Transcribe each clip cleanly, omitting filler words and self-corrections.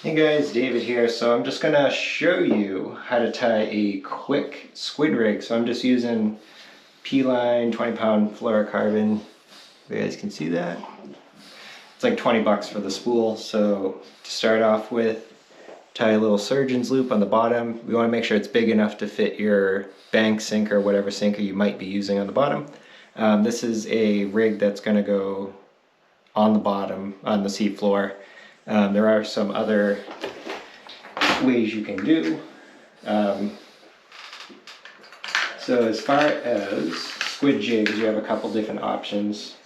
Hey guys, David here. So I'm just gonna show you how to tie a quick squid rig. So I'm just using P-line 20-pound fluorocarbon. You guys can see that. It's like 20 bucks for the spool. So to start off with, tie a little surgeon's loop on the bottom. We want to make sure it's big enough to fit your bank sinker, whatever sinker you might be using on the bottom. This is a rig that's gonna go on the bottom, on the seafloor. There are some other ways you can do. So as far as squid jigs, you have a couple different options.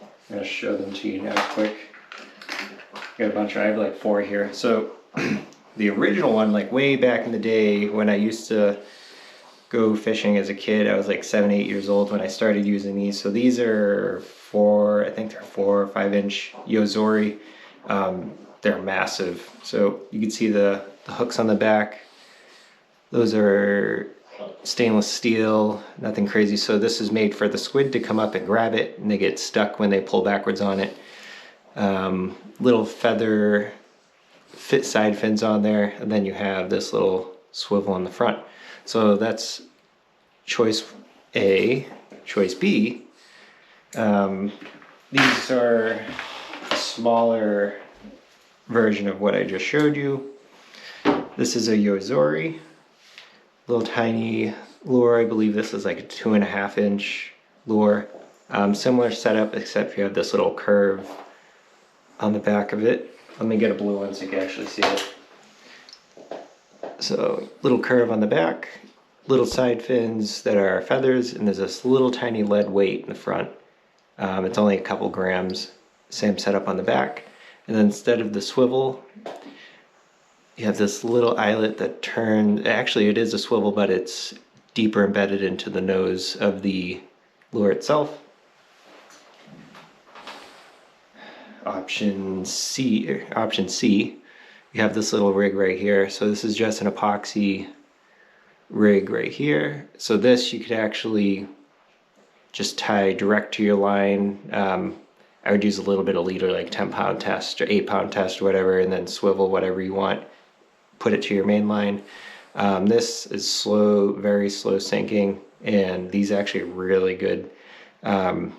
I'm gonna show them to you now quick. Got a bunch, I have like 4 here. So the original one, like way back in the day when I used to go fishing as a kid, I was like 7, 8 years old when I started using these. So these are I think they're 4 or 5 inch Yozori. They're massive. So you can see the hooks on the back. Those are stainless steel, nothing crazy. So this is made for the squid to come up and grab it, and they get stuck when they pull backwards on it. Little feather fit side fins on there, and then you have this little swivel in the front. So that's choice A. Choice B, these are a smaller version of what I just showed you. This is a Yozori, little tiny lure. I believe this is like a 2.5 inch lure. Similar setup, except you have this little curve on the back of it. Let me get a blue one so you can actually see it. So little curve on the back, little side fins that are feathers, and there's this little tiny lead weight in the front. It's only a couple grams. Same setup on the back. And then instead of the swivel, you have this little eyelet that turns. Actually, it is a swivel, but it's deeper embedded into the nose of the lure itself. Option C, you have this little rig right here. So this is just an epoxy rig right here. So this you could actually just tie direct to your line. I would use a little bit of leader, like 10-pound test or 8-pound test or whatever, and then swivel whatever you want, put it to your main line. This is slow, very slow sinking, and these actually are really good. The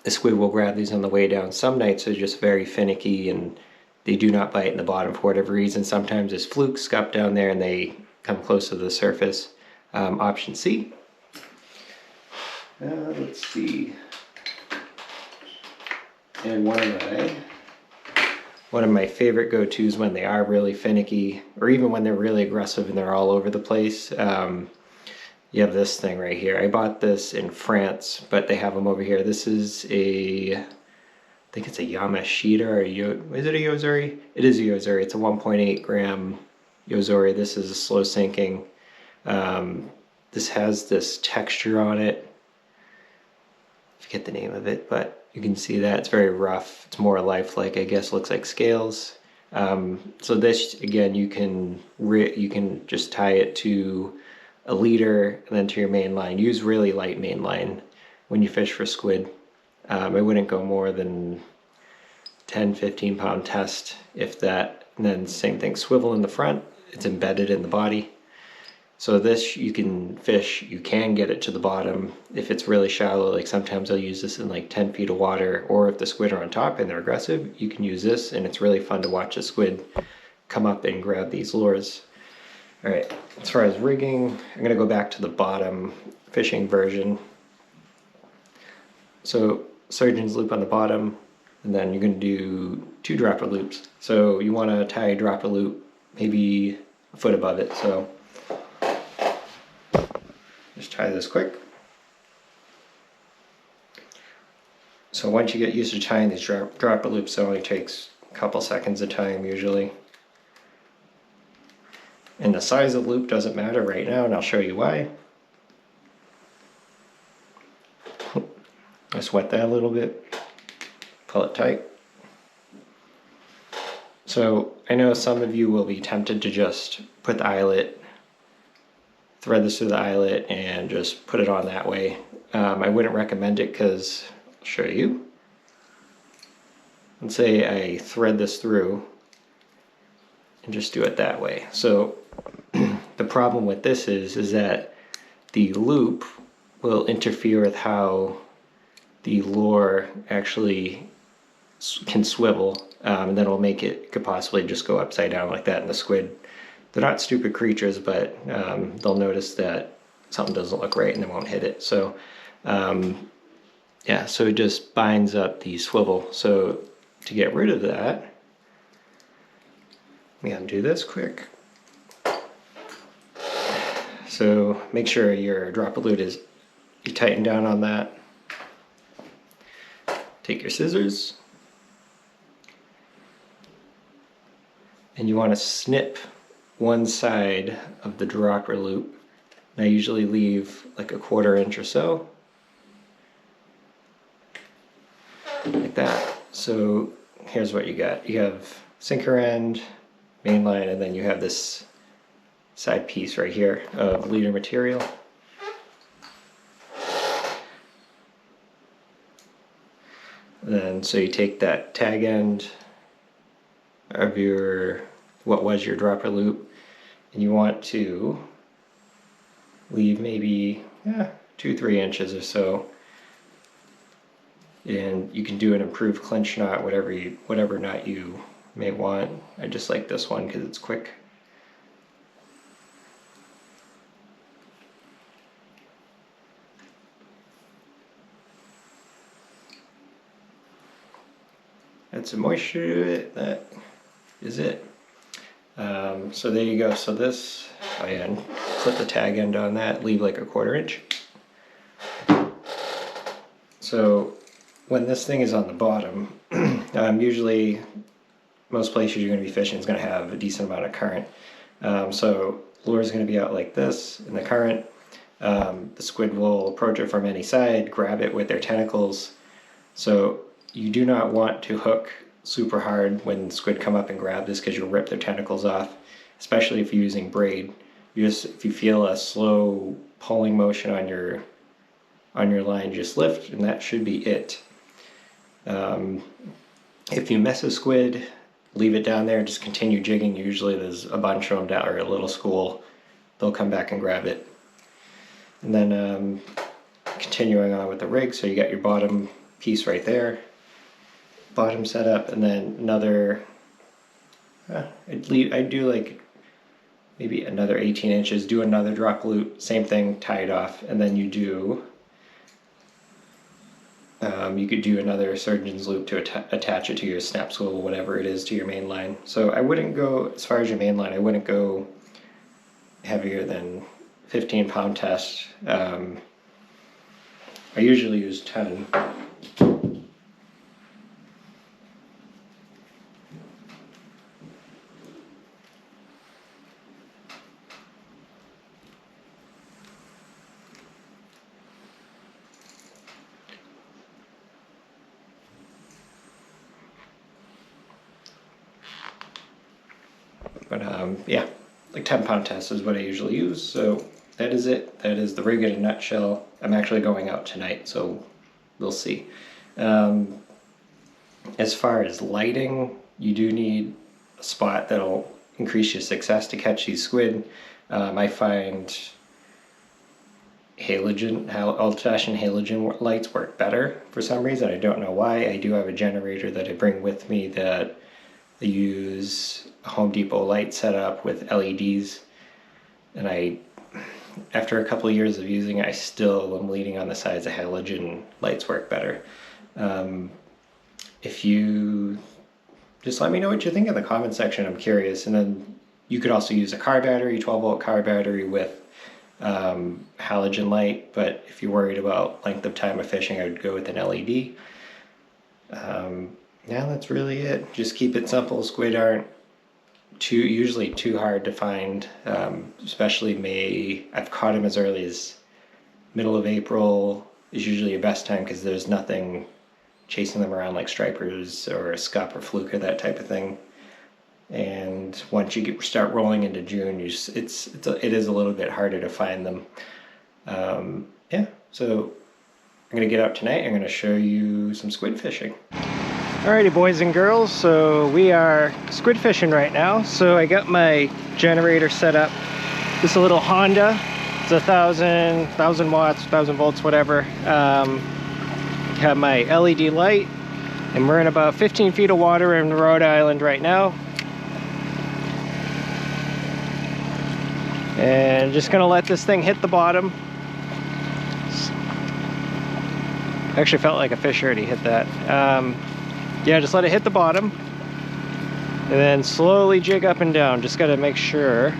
squid will grab these on the way down. Some nights are just very finicky and they do not bite in the bottom for whatever reason. Sometimes there's fluke, scup down there and they come close to the surface. Option C. Let's see. And one of my favorite go-tos when they are really finicky, or even when they're really aggressive and they're all over the place, you have this thing right here. I bought this in France, but they have them over here. This is I think it's a Yamashita, or is it a Yozori? It is a Yozori. It's a 1.8 gram Yozori. This is a slow sinking. This has this texture on it. I forget the name of it, but you can see that it's very rough. It's more lifelike, I guess. Looks like scales. So this, again, you can just tie it to a leader and then to your main line. Use really light main line when you fish for squid. I wouldn't go more than 10-15 pound test, if that. And then same thing, swivel in the front. It's embedded in the body. So this you can fish, you can get it to the bottom if it's really shallow. Like sometimes I'll use this in like 10 feet of water, or if the squid are on top and they're aggressive, you can use this, and it's really fun to watch a squid come up and grab these lures. All right, as far as rigging, I'm gonna go back to the bottom fishing version. So surgeon's loop on the bottom, and then you're gonna do 2 dropper loops. So you wanna tie a dropper loop maybe a foot above it. So just tie this quick. So once you get used to tying these dropper loops, it only takes a couple seconds of time usually. And the size of the loop doesn't matter right now, and I'll show you why. Just wet that a little bit, pull it tight. So I know some of you will be tempted to just put the eyelet, thread this through the eyelet and just put it on that way. I wouldn't recommend it because I'll show you. Let's say I thread this through and just do it that way. So the problem with this is that the loop will interfere with how the lure actually can swivel, and then it'll make it, could possibly just go upside down like that. And the squid, they're not stupid creatures, but they'll notice that something doesn't look right and they won't hit it. So yeah, so it just binds up the swivel. So to get rid of that, we undo this quick. So make sure your dropper lid is, you tighten down on that. Take your scissors, and you want to snip one side of the dropper loop. And I usually leave like a 1/4 inch or so, like that. So here's what you got. You have sinker end, main line, and then you have this side piece right here of leader material. And then so you take that tag end of your, what was your dropper loop, and you want to leave maybe 2-3 inches or so, and you can do an improved clinch knot, whatever knot you may want. I just like this one because it's quick. Add some moisture to it. That is it. So there you go. So this, and clip the tag end on that, leave like a 1/4 inch. So when this thing is on the bottom, usually most places you're going to be fishing is going to have a decent amount of current. So lure is going to be out like this in the current. The squid will approach it from any side, grab it with their tentacles. So you do not want to hook super hard when squid come up and grab this, because you'll rip their tentacles off, especially if you're using braid. If you feel a slow pulling motion on your line, just lift, and that should be it. If you miss a squid, leave it down there, just continue jigging. Usually there's a bunch of them down, or a little school, they'll come back and grab it. And then continuing on with the rig, so you got your bottom piece right there, bottom setup, and then another, I'd do like maybe another 18 inches, do another drop loop, same thing, tie it off, and then you do, you could do another surgeon's loop to attach it to your snap swivel, whatever it is, to your main line. So I wouldn't go, as far as your main line, I wouldn't go heavier than 15-pound test. I usually use 10. But yeah, like 10-pound test is what I usually use. So that is it. That is the rig in a nutshell. I'm actually going out tonight, so we'll see. As far as lighting, you do need a spot that'll increase your success to catch these squid. I find old-fashioned halogen lights work better for some reason. I don't know why. I do have a generator that I bring with me that I use a Home Depot light setup with LEDs, and after a couple of years of using it, I still am leaning on the sides of halogen lights work better. If you just let me know what you think in the comment section, I'm curious. And then you could also use a car battery, 12-volt car battery with halogen light, but if you're worried about length of time of fishing, I would go with an LED. Yeah, that's really it. Just keep it simple. Squid aren't usually too hard to find, especially May. I've caught them as early as middle of April is usually your best time, because there's nothing chasing them around like stripers or a scup or fluke or that type of thing. And once you start rolling into June, it is a little bit harder to find them. Yeah, so I'm gonna get out tonight. I'm gonna show you some squid fishing. Alrighty, boys and girls, so we are squid fishing right now. So I got my generator set up. This is a little Honda. It's 1,000 watts, 1,000 volts, whatever. Have my LED light, and we're in about 15 feet of water in Rhode Island right now. And just gonna let this thing hit the bottom. Actually felt like a fish already hit that. Yeah, just let it hit the bottom and then slowly jig up and down. Just gotta make sure.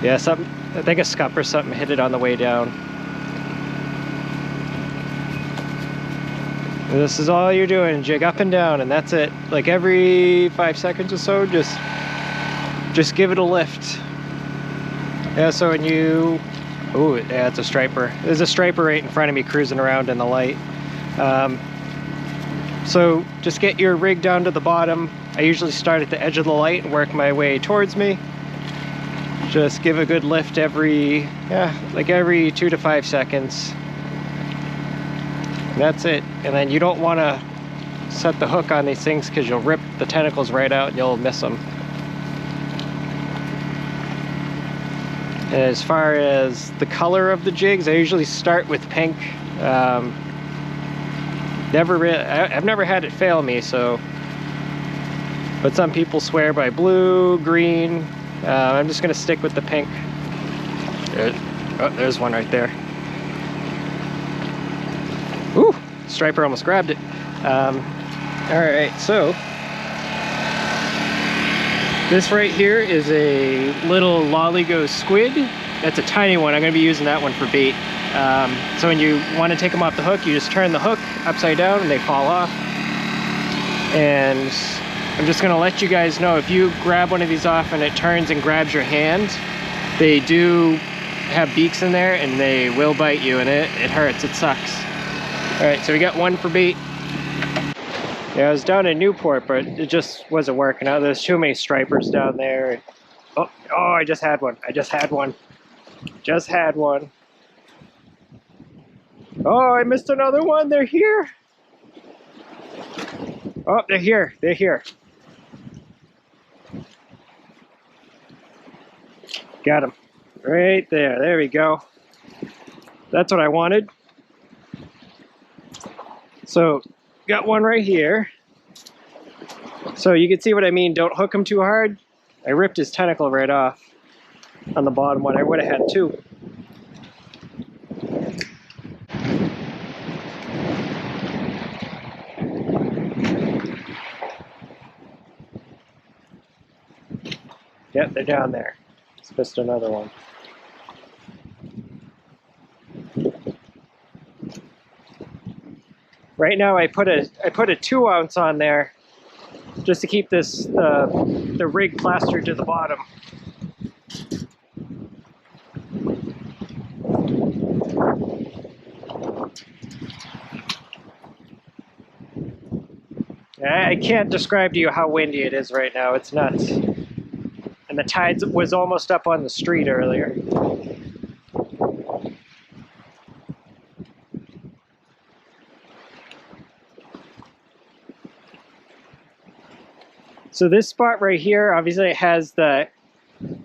Yeah, something, I think a scup or something hit it on the way down. And this is all you're doing, jig up and down, and that's it. Like every 5 seconds or so, just give it a lift. Yeah, so when you, oh yeah, it's a striper. There's a striper right in front of me cruising around in the light. So just get your rig down to the bottom. I usually start at the edge of the light and work my way towards me. Just give a good lift every, yeah, like every 2 to 5 seconds. And that's it. And then you don't want to set the hook on these things because you'll rip the tentacles right out and you'll miss them. And as far as the color of the jigs, I usually start with pink. I've never had it fail me, so. But some people swear by blue, green. I'm just gonna stick with the pink. There's one right there. Ooh, striper almost grabbed it. All right, so this right here is a little lollygo squid. That's a tiny one. I'm gonna be using that one for bait. So when you want to take them off the hook, you just turn the hook upside down and they fall off. And I'm just going to let you guys know, if you grab one of these off and it turns and grabs your hand, they do have beaks in there and they will bite you, and it hurts, it sucks. Alright, so we got one for bait. Yeah, I was down in Newport, but it just wasn't working out. There's too many stripers down there. Oh, I just had one. Just had one. Oh, I missed another one. They're here. Oh, they're here. They're here. Got them. Right there. There we go. That's what I wanted. So, got one right here. So you can see what I mean. Don't hook him too hard. I ripped his tentacle right off on the bottom one. I would have had two. Yep, they're down there. It's just another one. Right now I put a 2 ounce on there just to keep this the rig plastered to the bottom. I can't describe to you how windy it is right now. It's nuts. And the tide was almost up on the street earlier. So this spot right here, obviously it has the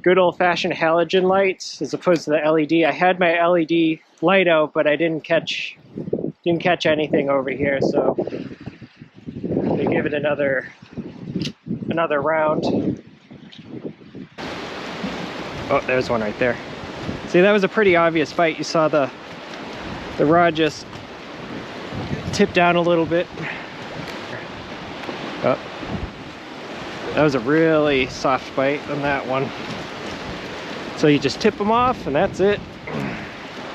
good old-fashioned halogen lights as opposed to the LED. I had my LED light out, but I didn't catch anything over here, so we give it another round. Oh, there's one right there. See, that was a pretty obvious bite. You saw the rod just tip down a little bit. Oh, that was a really soft bite on that one. So you just tip them off and that's it.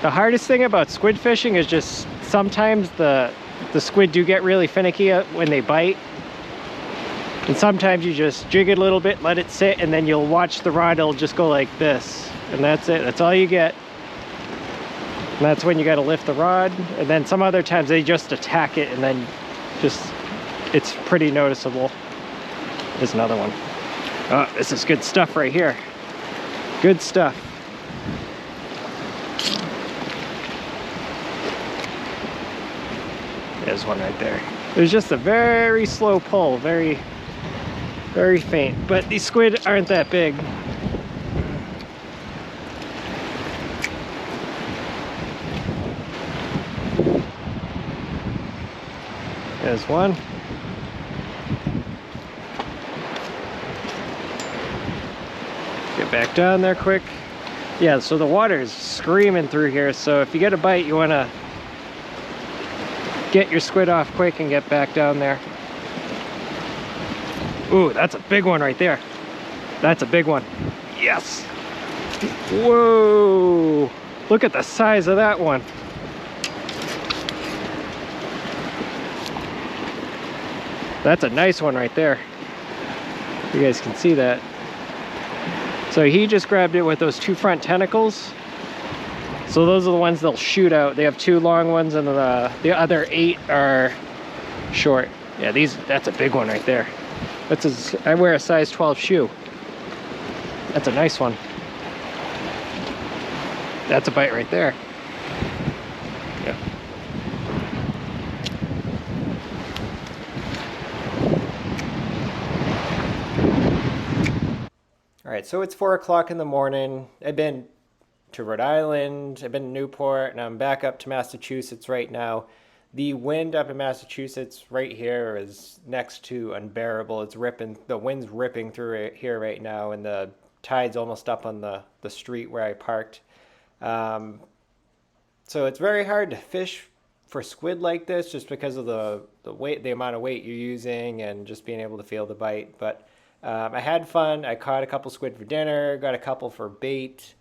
The hardest thing about squid fishing is just sometimes the squid do get really finicky when they bite. And sometimes you just jig it a little bit, let it sit, and then you'll watch the rod, it'll just go like this. And that's it, that's all you get. And that's when you gotta lift the rod. And then some other times they just attack it and then it's pretty noticeable. There's another one. Oh, this is good stuff right here. Good stuff. There's one right there. There's just a very slow pull, very faint, but these squid aren't that big. There's one. Get back down there quick. Yeah, so the water is screaming through here, so if you get a bite, you want to get your squid off quick and get back down there. Ooh, that's a big one right there. That's a big one. Yes! Whoa! Look at the size of that one. That's a nice one right there. You guys can see that. So he just grabbed it with those two front tentacles. So those are the ones they'll shoot out. They have two long ones and the other 8 are short. Yeah, that's a big one right there. I wear a size 12 shoe. That's a nice one. That's a bite right there. Yeah. All right, so it's 4 o'clock in the morning. I've been to Rhode Island, I've been to Newport, and I'm back up to Massachusetts right now. The wind up in Massachusetts right here is next to unbearable. It's ripping, the wind's ripping through it here right now, and the tide's almost up on the street where I parked. So it's very hard to fish for squid like this just because of the weight, the amount of weight you're using, and just being able to feel the bite. But I had fun. I caught a couple squid for dinner, got a couple for bait.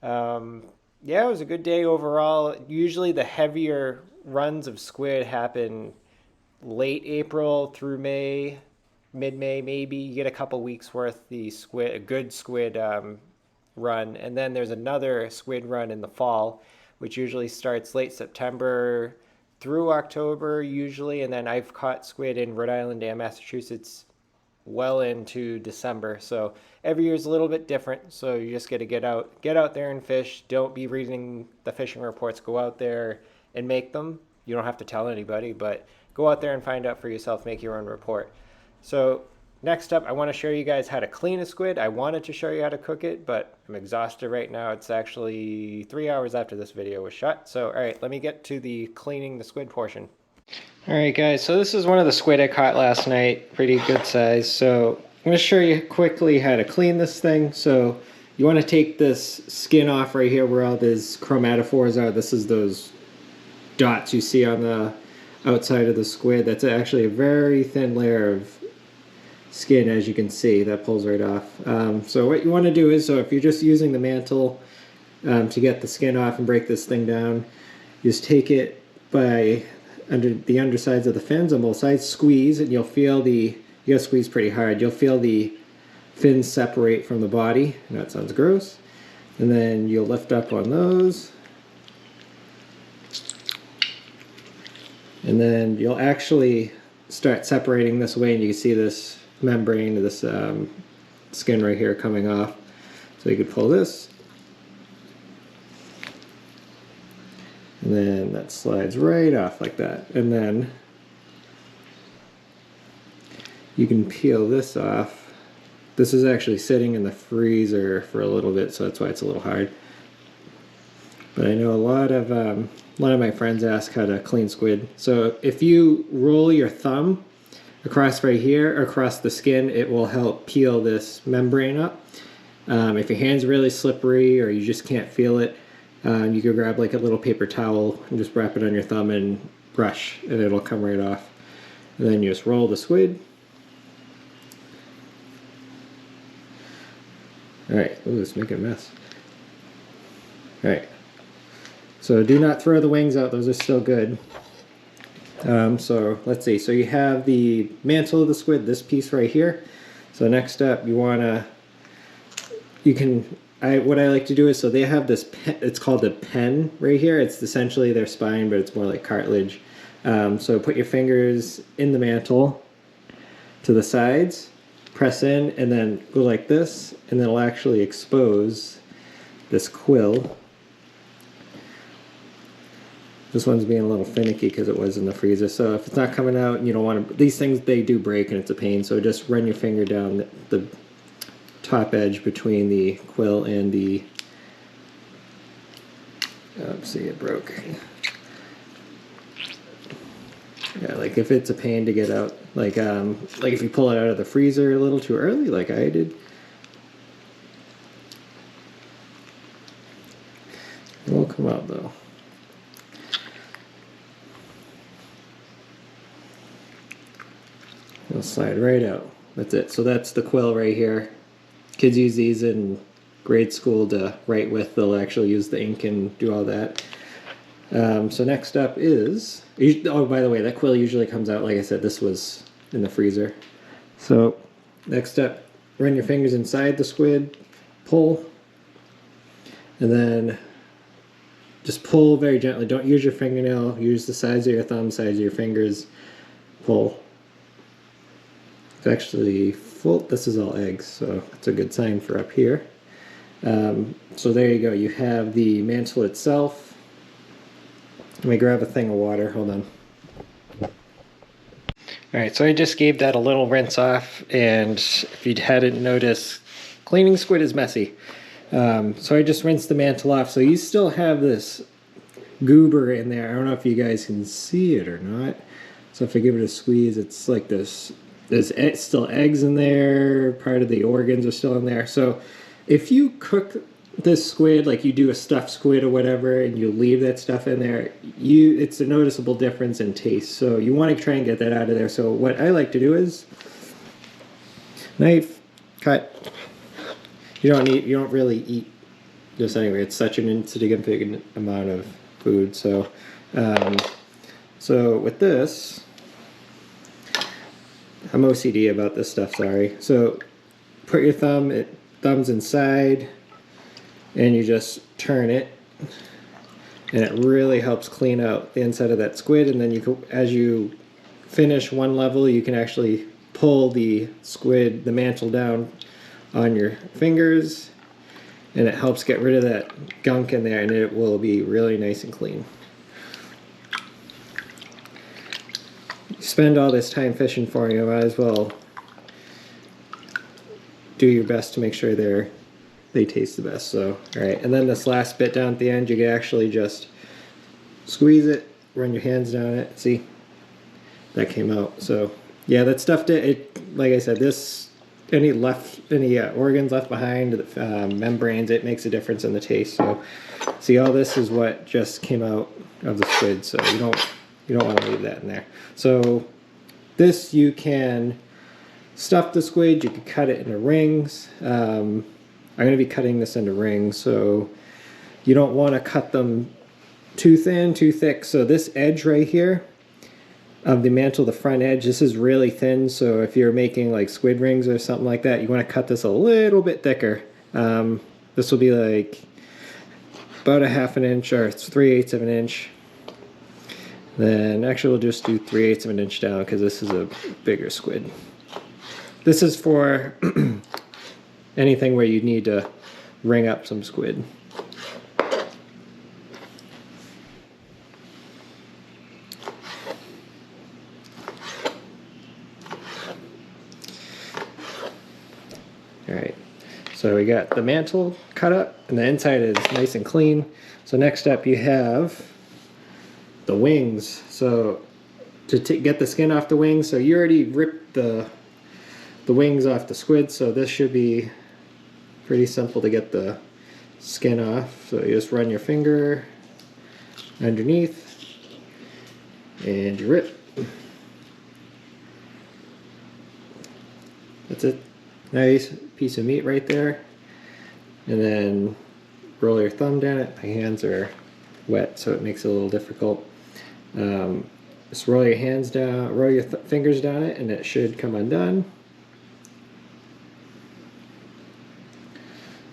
Yeah, it was a good day overall. Usually the heavier runs of squid happen late April through May, mid-May maybe. You get a couple weeks worth a good squid run, and then there's another squid run in the fall, which usually starts late September through October usually, and then I've caught squid in Rhode Island and Massachusetts well into December. So every year is a little bit different. So you just got to get out there and fish. Don't be reading the fishing reports. Go out there and make them. You don't have to tell anybody, but go out there and find out for yourself. Make your own report. So next up, I want to show you guys how to clean a squid. I wanted to show you how to cook it, but I'm exhausted right now. It's actually 3 hours after this video was shot. So all right, let me get to the cleaning the squid portion. All right, guys, so this is one of the squid I caught last night, pretty good size. So I'm going to show you quickly how to clean this thing. So you want to take this skin off right here where all these chromatophores are. This is those dots you see on the outside of the squid. That's actually a very thin layer of skin, as you can see, that pulls right off. So what you want to do is, so if you're just using the mantle to get the skin off and break this thing down, you just take it by under the undersides of the fins on both sides, squeeze, and you'll feel you gotta squeeze pretty hard. You'll feel the fins separate from the body. I know it sounds gross. And then you'll lift up on those. And then you'll actually start separating this way, and you can see this membrane, this skin right here coming off. So you could pull this. And then that slides right off like that. And then you can peel this off. This is actually sitting in the freezer for a little bit, so that's why it's a little hard. But I know a lot of my friends ask how to clean squid. So if you roll your thumb across right here, across the skin, it will help peel this membrane up. If your hand's really slippery or you just can't feel it, you could grab like a little paper towel and just wrap it on your thumb and brush, and it'll come right off. And then you just roll the squid. Alright, ooh, it's making a mess. Alright, so do not throw the wings out, those are still good. So let's see, so you have the mantle of the squid, this piece right here. So next up, what I like to do is, so they have this, it's called a pen right here. It's essentially their spine, but it's more like cartilage. So put your fingers in the mantle to the sides, press in, and then go like this, and then it'll actually expose this quill. This one's being a little finicky because it was in the freezer. So if it's not coming out and you don't want to, these things, they do break and it's a pain. So just run your finger down the top edge between the quill and the, see, it broke. Yeah, like if it's a pain to get out, like if you pull it out of the freezer a little too early, like I did, it won't come out though. It'll slide right out. That's it. So that's the quill right here. Kids use these in grade school to write with. They'll actually use the ink and do all that. So next up is, oh, by the way, that quill usually comes out, like I said, this was in the freezer. So next up, run your fingers inside the squid, pull, and then just pull very gently. Don't use your fingernail, use the sides of your thumb, sides of your fingers, pull. It's actually full, this is all eggs, so it's a good sign for up here. So there you go, you have the mantle itself. Let me grab a thing of water, hold on. Alright, so I just gave that a little rinse off, and if you hadn't noticed, cleaning squid is messy. So I just rinsed the mantle off, so you still have this goober in there. I don't know if you guys can see it or not. So if I give it a squeeze, it's like this, there's still eggs in there, part of the organs are still in there. So if you cook this squid, like you do a stuffed squid or whatever, and you leave that stuff in there, it's a noticeable difference in taste. So you want to try and get that out of there. So what I like to do is knife, cut. You don't really eat this anyway. It's such an insignificant amount of food. So, so with this, I'm OCD about this stuff. Sorry. So put your thumbs inside. And you just turn it, and it really helps clean out the inside of that squid. And then you can, as you finish one level, you can actually pull the squid, the mantle down on your fingers, and it helps get rid of that gunk in there, and it will be really nice and clean. You spend all this time fishing for you, might as well do your best to make sure they taste the best. So, all right, and then this last bit down at the end, you can actually just squeeze it, run your hands down it. See, that came out. So yeah, that stuff it, like I said, this any organs left behind, membranes, it makes a difference in the taste. So see, all this is what just came out of the squid. So you don't want to leave that in there. So this, you can stuff the squid. You can cut it into rings. I'm going to be cutting this into rings, so you don't want to cut them too thin, too thick. So this edge right here of the mantle, the front edge, this is really thin. So if you're making like squid rings or something like that, you want to cut this a little bit thicker. This will be like about 1/2 inch or 3/8 of an inch. Then actually we'll just do 3/8 of an inch down because this is a bigger squid. This is for anything where you need to ring up some squid. Alright, so we got the mantle cut up and the inside is nice and clean. So next up you have the wings. So to get the skin off the wings, so you already ripped the wings off the squid, so this should be pretty simple to get the skin off. So you just run your finger underneath and you rip. That's it. Nice piece of meat right there. And then roll your thumb down it. My hands are wet, so it makes it a little difficult. Just roll your hands down, roll your fingers down it, and it should come undone.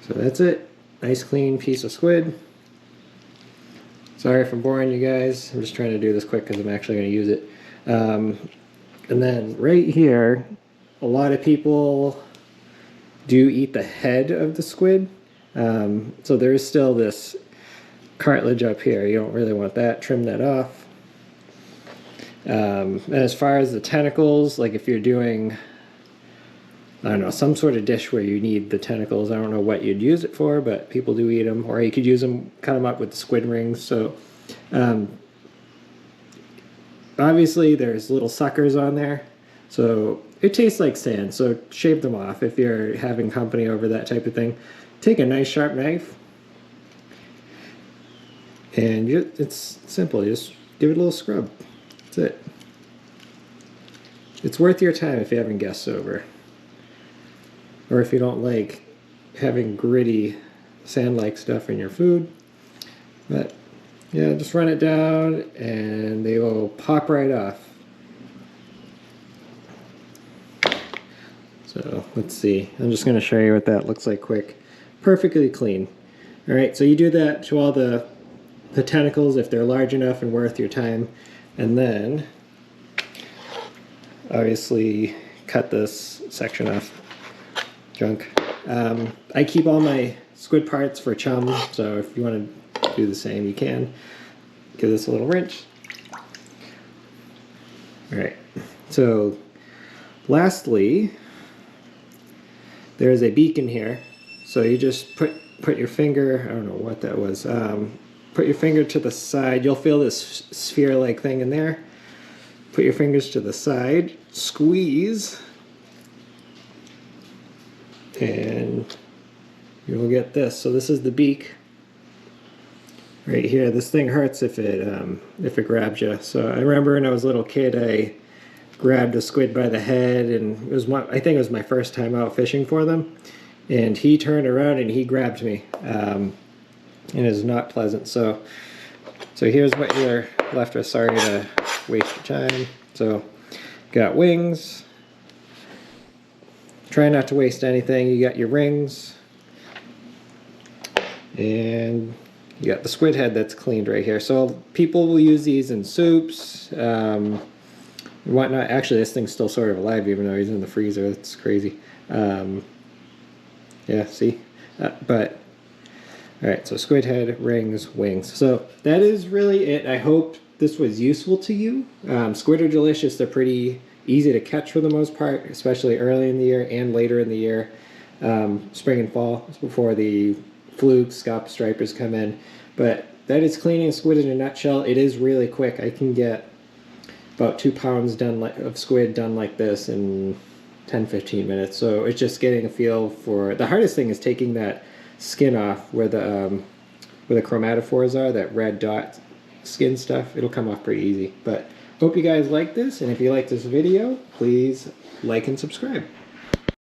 So that's it. Nice clean piece of squid. Sorry if I'm boring you guys. I'm just trying to do this quick because I'm actually going to use it. And then right here, a lot of people do eat the head of the squid. So there is still this cartilage up here. You don't really want that. Trim that off. And as far as the tentacles, like if you're doing, I don't know, some sort of dish where you need the tentacles, I don't know what you'd use it for, but people do eat them. Or you could use them, cut them up with the squid rings. So obviously there's little suckers on there. So it tastes like sand, so shave them off if you're having company over that type of thing. Take a nice sharp knife, and it's simple. You just give it a little scrub. That's it. It's worth your time if you're having guests over. Or if you don't like having gritty, sand-like stuff in your food. But yeah, just run it down and they will pop right off. So let's see. I'm just going to show you what that looks like quick. Perfectly clean. Alright, so you do that to all the tentacles if they're large enough and worth your time. And then, obviously, cut this section off. Junk. I keep all my squid parts for chum, so if you want to do the same, you can. Give this a little wrench. Alright, so lastly, there's a beak in here. So you just put your finger, I don't know what that was, put your finger to the side. You'll feel this sphere-like thing in there. Put your fingers to the side, squeeze, and you'll get this. So this is the beak right here. This thing hurts if it grabs you. So I remember when I was a little kid, I grabbed a squid by the head, and I think it was my first time out fishing for them, and he turned around and he grabbed me, and it is not pleasant. So here's what you're left with. Sorry to waste your time. So got wings. Try not to waste anything. You got your rings, and you got the squid head that's cleaned right here. So people will use these in soups, whatnot. Actually, this thing's still sort of alive even though he's in the freezer. That's crazy. Yeah, see? But alright, so squid head, rings, wings. So that is really it. I hope this was useful to you. Squid are delicious. They're pretty easy to catch for the most part, especially early in the year and later in the year. Spring and fall, before the fluke, scup, stripers come in. But that is cleaning a squid in a nutshell. It is really quick. I can get about 2 pounds of squid done like this in 10-15 minutes. So it's just getting a feel for, the hardest thing is taking that skin off where the chromatophores are, that red dot skin stuff. It'll come off pretty easy. But hope you guys like this, and if you like this video, please like and subscribe.